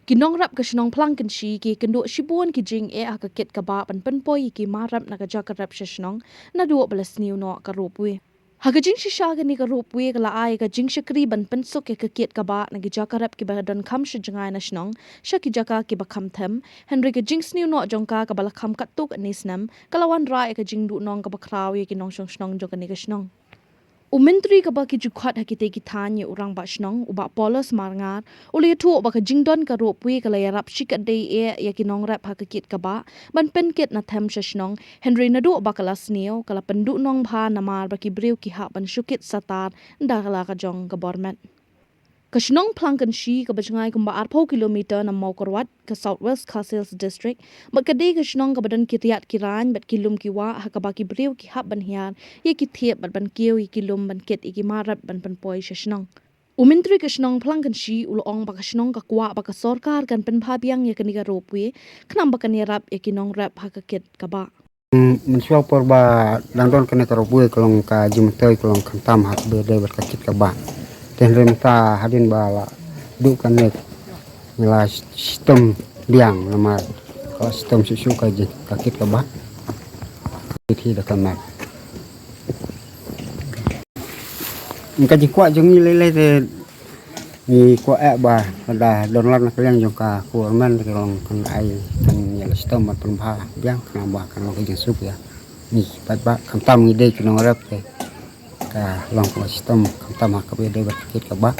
ki Nongrep ke Shnong Phlangkynshi ki kendo shibuan ki jing ka ket ka ba pan poi ki marap na ka jakarap Shnong na duo balas niu no ka Ropeway. Haga jing shisha ni ka Ropeway ka laai ka jing shakri ban pen sok ka ket ka ba na ki jakarap ki ba don kam jangai na Shnong sha ki jaka ki ba kam them Henry ka jing sniu no jongka ka bala kam katuk anisnam kalawan ra ka jing du nong ka ba krawi ki nong Shnong jong ka ni ka Shnong. Umentri ka ba ki jukat hakite ki thanye urang ba Shnong uba polos marngar uli thu ba ka jingdon ka Ropeway ka layarap shikat day ya ki Nongrep ha ka kit ka ba ban pen kit na them Shnong Henry na do ba kala sneo kala pendu nong bha namar ba ki brew ki ha ban shukit Satar nda kala ka jong ka bormet ka Shnong Phlangkynshi ka bajangai kumba 4 kilometer na Maukarwat ka Southwest Castles District makade ka Shnong ka badan ki Riat ki ran bat kilum ki wa ha ka ba ki brew ki hab ban hiar ye ki thiep bat ban kieu ki kilum ban ket ki marat ban pan poi Shnong Umintri ka Shnong Phlangkynshi ulong ba ka Shnong ka kwa ba ka sarkar kan pen phabiang ye ka ni ka Ropeway knam ba ka ni rap ye ki Nongrep ha ka ket ka ba mensuap porba danton kena ka Ropeway kolong ka jimtoi kolong kantam hak be bat ka kit ka ba dan remta hadin bala du kanek mila sistem liang nama kalau sistem susu kaji kakit kabah itu dah kamat kaji kuat jongi lele te ni kuat ba dah donlan kalian jongka kuarman kalau kan ai kan ya sistem mat pelmha biang kenapa kan lo kaji sup ya ni bat kan tam ide kena Nongrep te ka long sistem kan tam hak be de bakit kabah